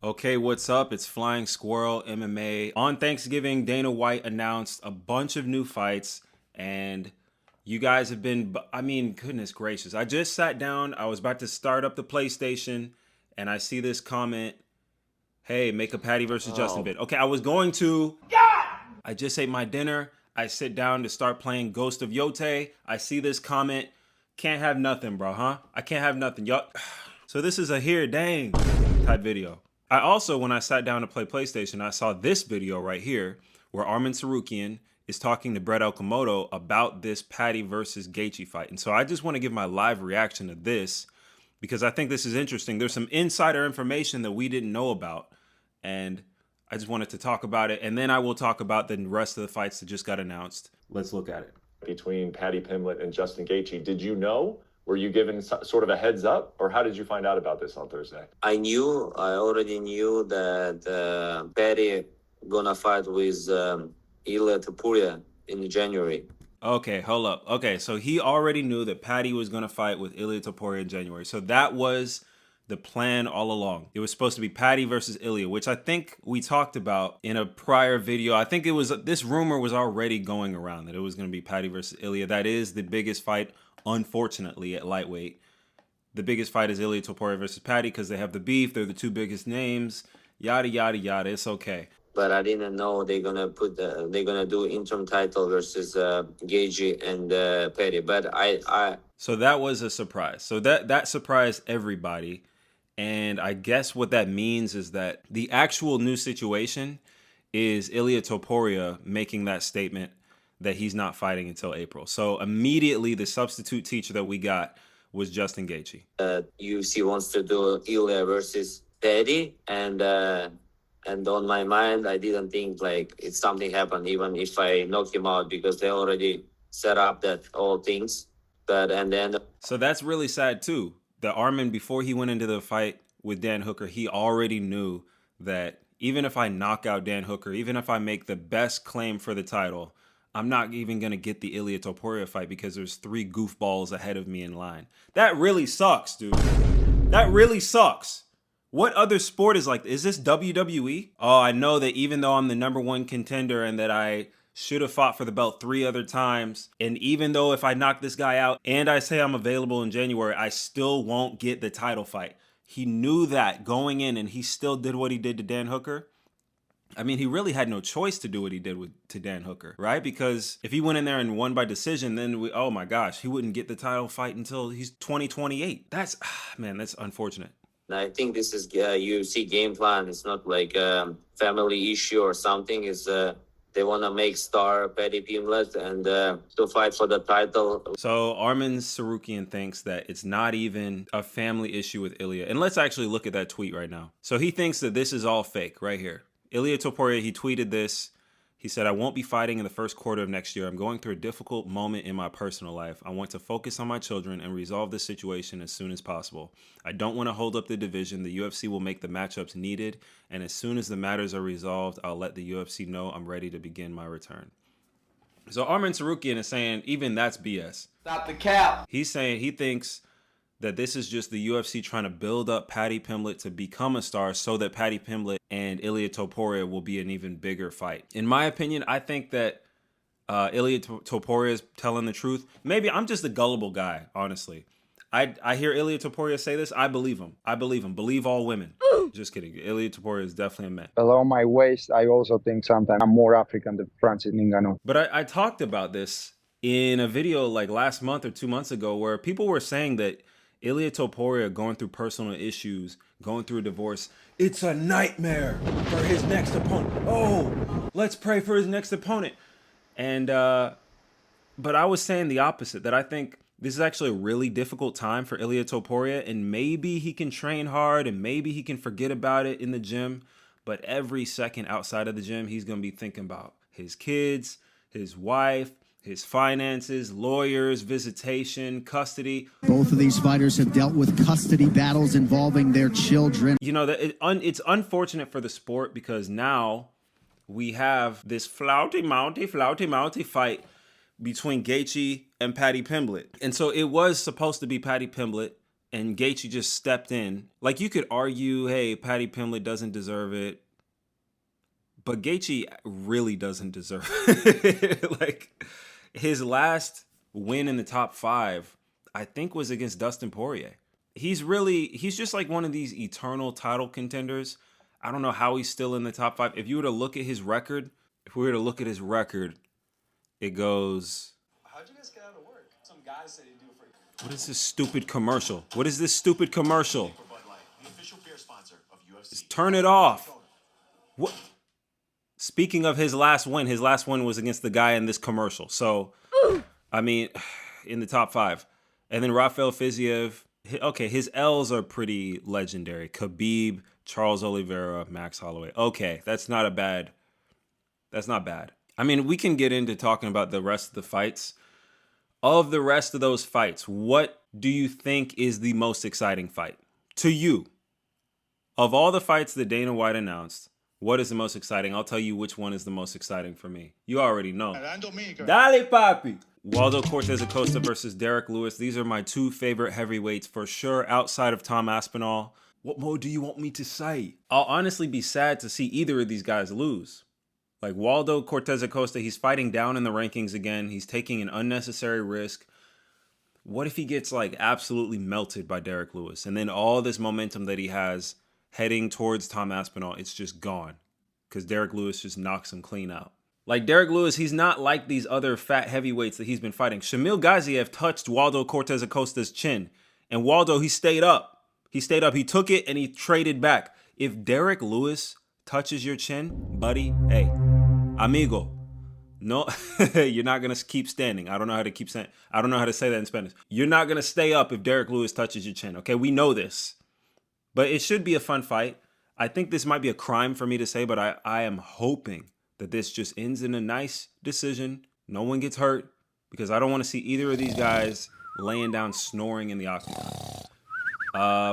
Okay, what's up? It's Flying Squirrel MMA. On Thanksgiving, Dana White announced a bunch of new fights, and you guys have been, I mean, goodness gracious. I just sat down, I was about to start up the PlayStation, and I see this comment, hey, make a Patty versus Justin vid. Okay, I was going to, I just ate my dinner, I sit down to start playing Ghost of Yote, I see this comment, can't have nothing, bro, huh? I can't have nothing, y'all. So this is a here, dang, type video. I also, when I sat down to play PlayStation, I saw this video right here where Arman Tsarukyan is talking to Brett Okamoto about this Patty versus Gaethje fight. And so I just want to give my live reaction to this because I think this is interesting. There's some insider information that we didn't know about, and I just wanted to talk about it. And then I will talk about the rest of the fights that just got announced. Let's look at it. Between Patty Pimblett and Justin Gaethje, did you know? Were you given sort of a heads up, or how did you find out about this on Thursday? I already knew that Patty gonna fight with Ilia in January. Okay, hold up. Okay, so he already knew that Patty was going to fight with Ilia Topuria in January. So that was the plan all along. It was supposed to be Patty versus Ilia, which I think we talked about in a prior video. I think it was, this rumor was already going around that it was going to be Patty versus Ilia. That is the biggest fight, unfortunately, at lightweight. The biggest fight is Ilia Topuria versus Patty because they have the beef. They're the two biggest names. Yada, yada, yada. It's okay. But I didn't know they're gonna do interim title versus Gaethje and Patty. But So that was a surprise. So that surprised everybody. And I guess what that means is that the actual new situation is Ilia Topuria making that statement that he's not fighting until April. So immediately the substitute teacher that we got was Justin Gaethje. UFC wants to do Ilia versus Patty, and on my mind, I didn't think like it's something happened, even if I knock him out, because they already set up that all things. So that's really sad too. That Arman, before he went into the fight with Dan Hooker, he already knew that even if I knock out Dan Hooker, even if I make the best claim for the title, I'm not even going to get the Ilia Topuria fight because there's 3 goofballs ahead of me in line. That really sucks, dude. That really sucks. What other sport is like this? Is this WWE? Oh, I know that even though I'm the #1 contender and that I should have fought for the belt 3 other times, and even though if I knock this guy out and I say I'm available in January, I still won't get the title fight. He knew that going in, and he still did what he did to Dan Hooker. I mean, he really had no choice to do what he did to Dan Hooker, right? Because if he went in there and won by decision, then oh my gosh, he wouldn't get the title fight until he's 2028. That's, man, that's unfortunate. I think this is UFC game plan. It's not like a family issue or something. It's they want to make star Patty Pimblett and to fight for the title. So Arman Tsarukyan thinks that it's not even a family issue with Ilia. And let's actually look at that tweet right now. So he thinks that this is all fake right here. Ilia Topuria, he tweeted this. He said, I won't be fighting in the first quarter of next year. I'm going through a difficult moment in my personal life. I want to focus on my children and resolve this situation as soon as possible. I don't want to hold up the division. The UFC will make the matchups needed. And as soon as the matters are resolved, I'll let the UFC know I'm ready to begin my return. So Arman Tsarukyan is saying even that's BS. Stop the cap. He's saying he thinks that this is just the UFC trying to build up Patty Pimblett to become a star so that Patty Pimblett and Ilia Topuria will be an even bigger fight. In my opinion, I think that Ilia Topuria is telling the truth. Maybe I'm just a gullible guy, honestly. I hear Ilia Topuria say this. I believe him. I believe him. Believe all women. Just kidding. Ilia Topuria is definitely a man. Below my waist, I also think sometimes I'm more African than Francis Ngannou. But I talked about this in a video like last month or 2 months ago where people were saying that Ilia Topuria going through personal issues, going through a divorce, it's a nightmare for his next opponent. Oh, let's pray for his next opponent. And, but I was saying the opposite, that I think this is actually a really difficult time for Ilia Topuria, and maybe he can train hard and maybe he can forget about it in the gym. But every second outside of the gym, he's going to be thinking about his kids, his wife, his finances, lawyers, visitation, custody. Both of these fighters have dealt with custody battles involving their children. You know, it's unfortunate for the sport because now we have this flouty mounty fight between Gaethje and Patty Pimblett. And so it was supposed to be Patty Pimblett and Gaethje just stepped in. Like, you could argue, hey, Paddy Pimblett doesn't deserve it, but Gaethje really doesn't deserve it. Like, his last win in the top 5, I think, was against Dustin Poirier. He's just like one of these eternal title contenders. I don't know how he's still in the top 5. If you were to look at his record, it goes... How'd you guys get out of work? Some guys said he'd do it for you. What is this stupid commercial? What is this stupid commercial? The official beer sponsor of UFC. Just turn it off. What? Speaking of his last win was against the guy in this commercial. So, I mean, in the top 5. And then Rafael Fiziev. Okay, his L's are pretty legendary. Khabib, Charles Oliveira, Max Holloway. Okay, that's not bad. I mean, we can get into talking about the rest of the fights. Of the rest of those fights, what do you think is the most exciting fight to you? Of all the fights that Dana White announced, what is the most exciting? I'll tell you which one is the most exciting for me. You already know. Dale, papi. Waldo Cortez Acosta versus Derrick Lewis. These are my 2 favorite heavyweights for sure, outside of Tom Aspinall. What more do you want me to say? I'll honestly be sad to see either of these guys lose. Like, Waldo Cortez Acosta, he's fighting down in the rankings again. He's taking an unnecessary risk. What if he gets, like, absolutely melted by Derrick Lewis? And then all this momentum that he has heading towards Tom Aspinall, it's just gone. Because Derrick Lewis just knocks him clean out. Like, Derrick Lewis, he's not like these other fat heavyweights that he's been fighting. Shamil Gaziev touched Waldo Cortez Acosta's chin. And Waldo, he stayed up. He took it and he traded back. If Derrick Lewis touches your chin, buddy, hey, amigo, no, you're not going to keep standing. I don't know how to say that in Spanish. You're not going to stay up if Derrick Lewis touches your chin, okay? We know this. But it should be a fun fight. I think this might be a crime for me to say, but I am hoping that this just ends in a nice decision. No one gets hurt, because I don't want to see either of these guys laying down snoring in the octagon.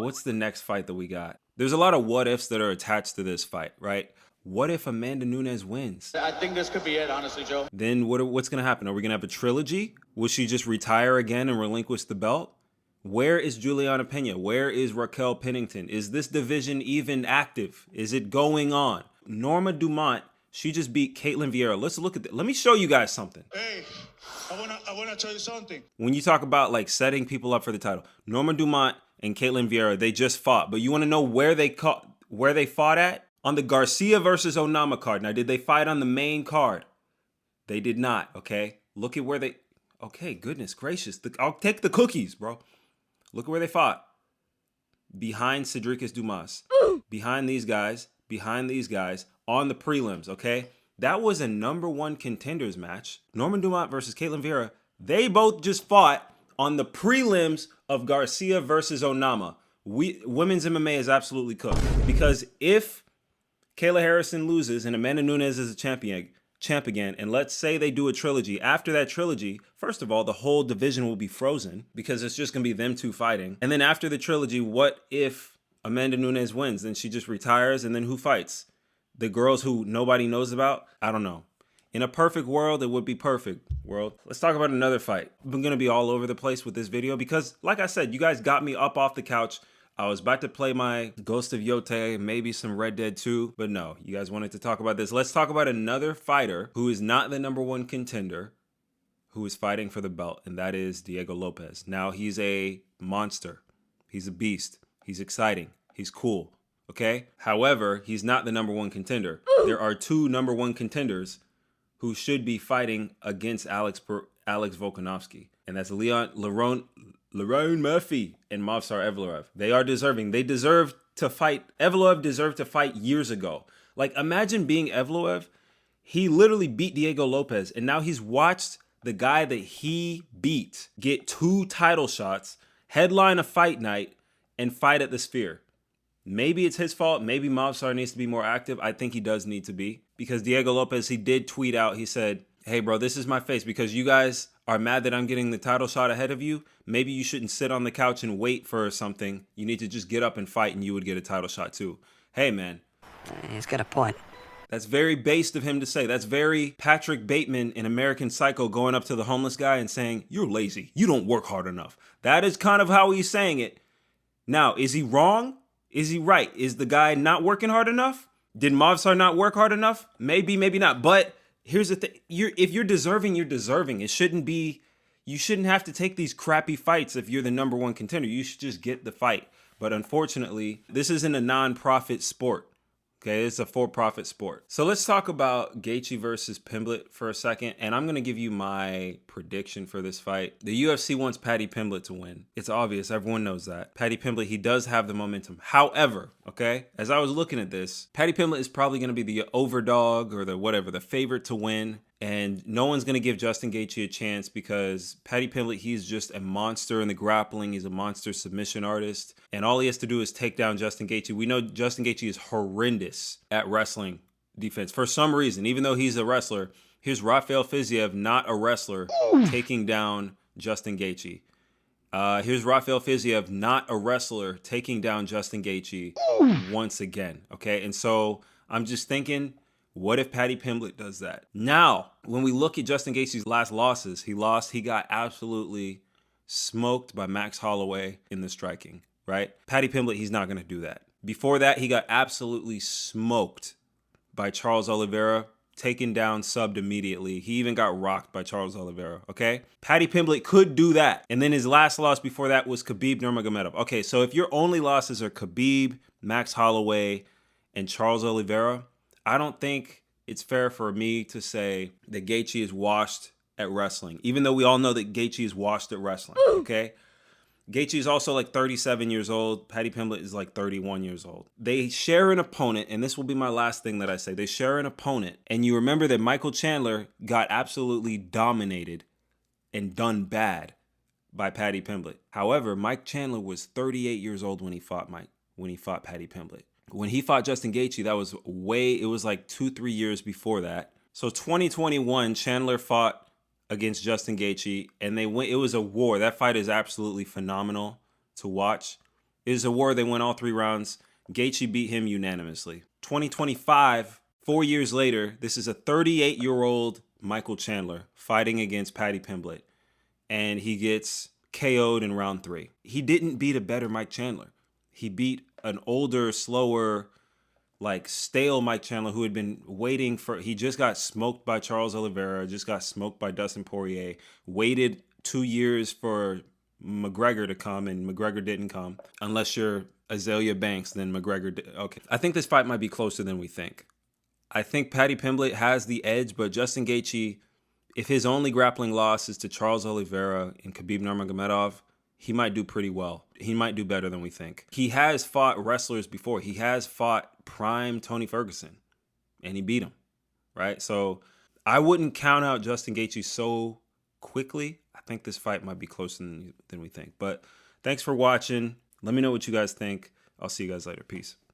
What's the next fight that we got? There's a lot of what ifs that are attached to this fight, right? What if Amanda Nunes wins? I think this could be it, honestly, Joe. Then what's going to happen? Are we going to have a trilogy? Will she just retire again and relinquish the belt? Where is Juliana Pena? Where is Raquel Pennington? Is this division even active? Is it going on? Norma Dumont, she just beat Caitlin Vieira. Let's look at that. Let me show you guys something. Hey, I wanna tell you something. When you talk about, like, setting people up for the title, Norma Dumont and Caitlin Vieira, they just fought. But you want to know where they fought at? On the Garcia versus Onama card. Now, did they fight on the main card? They did not, okay? Look at where they... Okay, goodness gracious. I'll take the cookies, bro. Look at where they fought. Behind Cedricus Dumas. Behind these guys, on the prelims, okay? That was a number 1 contenders match. Norman Dumont versus Caitlin Vieira. They both just fought on the prelims of Garcia versus Onama. Women's MMA is absolutely cooked. Because if Kayla Harrison loses and Amanda Nunes is a champ again, and let's say they do a trilogy. After that trilogy, first of all, the whole division will be frozen because it's just going to be them 2 fighting. And then after the trilogy, what if Amanda Nunes wins? Then she just retires, and then who fights? The girls who nobody knows about? I don't know. In a perfect world, it would be perfect world. Let's talk about another fight. I'm going to be all over the place with this video because, like I said, you guys got me up off the couch. I was about to play my Ghost of Yote, maybe some Red Dead 2, but no, you guys wanted to talk about this. Let's talk about another fighter who is not the number 1 contender, who is fighting for the belt, and that is Diego Lopez. Now, he's a monster. He's a beast. He's exciting. He's cool, okay? However, he's not the number 1 contender. There are 2 number 1 contenders who should be fighting against Alex Volkanovski, and that's Lerone Murphy and Movsar Evloev. They are deserving. They deserve to fight. Evloev deserved to fight years ago. Like, imagine being Evloev. He literally beat Diego Lopez, and now he's watched the guy that he beat get 2 title shots, headline a fight night, and fight at the Sphere. Maybe it's his fault. Maybe Movsar needs to be more active. I think he does need to be. Because Diego Lopez, he did tweet out, he said, hey, bro, this is my face. Because you guys are mad that I'm getting the title shot ahead of you. Maybe you shouldn't sit on the couch and wait for something. You need to just get up and fight, and you would get a title shot too. Hey, man. He's got a point. That's very based of him to say. That's very Patrick Bateman in American Psycho going up to the homeless guy and saying, you're lazy. You don't work hard enough. That is kind of how he's saying it. Now, is he wrong? Is he right? Is the guy not working hard enough? Did Movsar not work hard enough? Maybe, maybe not. But here's the thing. If you're deserving, you're deserving. You shouldn't have to take these crappy fights if you're the number one contender. You should just get the fight. But unfortunately, this isn't a non-profit sport. Okay, it's a for-profit sport. So let's talk about Gaethje versus Pimblett for a second, and I'm going to give you my prediction for this fight. The UFC wants Paddy Pimblett to win. It's obvious. Everyone knows that. Paddy Pimblett, he does have the momentum. However, okay, as I was looking at this, Paddy Pimblett is probably going to be the overdog or the favorite to win. And no one's going to give Justin Gaethje a chance because Paddy Pimblett, he's just a monster in the grappling. He's a monster submission artist. And all he has to do is take down Justin Gaethje. We know Justin Gaethje is horrendous at wrestling defense. For some reason, even though he's a wrestler, here's Rafael Fiziev, not a wrestler, taking down Justin Gaethje. Here's Rafael Fiziev, not a wrestler, taking down Justin Gaethje once again. Okay, and so I'm just thinking, what if Paddy Pimblett does that? Now, when we look at Justin Gaethje's last losses, he got absolutely smoked by Max Holloway in the striking, right? Paddy Pimblett, he's not going to do that. Before that, he got absolutely smoked by Charles Oliveira, taken down, subbed immediately. He even got rocked by Charles Oliveira, okay? Paddy Pimblett could do that. And then his last loss before that was Khabib Nurmagomedov. Okay, so if your only losses are Khabib, Max Holloway, and Charles Oliveira, I don't think it's fair for me to say that Gaethje is washed at wrestling, even though we all know that Gaethje is washed at wrestling, okay? Gaethje is also like 37 years old. Paddy Pimblett is like 31 years old. They share an opponent, and this will be my last thing that I say. They share an opponent, and you remember that Michael Chandler got absolutely dominated and done bad by Paddy Pimblett. However, Mike Chandler was 38 years old when he fought Paddy Pimblett. When he fought Justin Gaethje, it was like 2-3 years before that. So 2021, Chandler fought against Justin Gaethje, and it was a war. That fight is absolutely phenomenal to watch. It was a war. They went all 3 rounds. Gaethje beat him unanimously. 2025, 4 years later, this is a 38-year-old Michael Chandler fighting against Paddy Pimblett, and he gets KO'd in round 3. He didn't beat a better Mike Chandler. He beat an older, slower, like stale Mike Chandler who had been waiting he just got smoked by Charles Oliveira, just got smoked by Dustin Poirier, waited 2 years for McGregor to come, and McGregor didn't come. Unless you're Azalea Banks, then McGregor did. Okay. I think this fight might be closer than we think. I think Paddy Pimblett has the edge, but Justin Gaethje, if his only grappling loss is to Charles Oliveira and Khabib Nurmagomedov, he might do pretty well. He might do better than we think. He has fought wrestlers before. He has fought prime Tony Ferguson, and he beat him, right? So I wouldn't count out Justin Gaethje so quickly. I think this fight might be closer than we think. But thanks for watching. Let me know what you guys think. I'll see you guys later. Peace.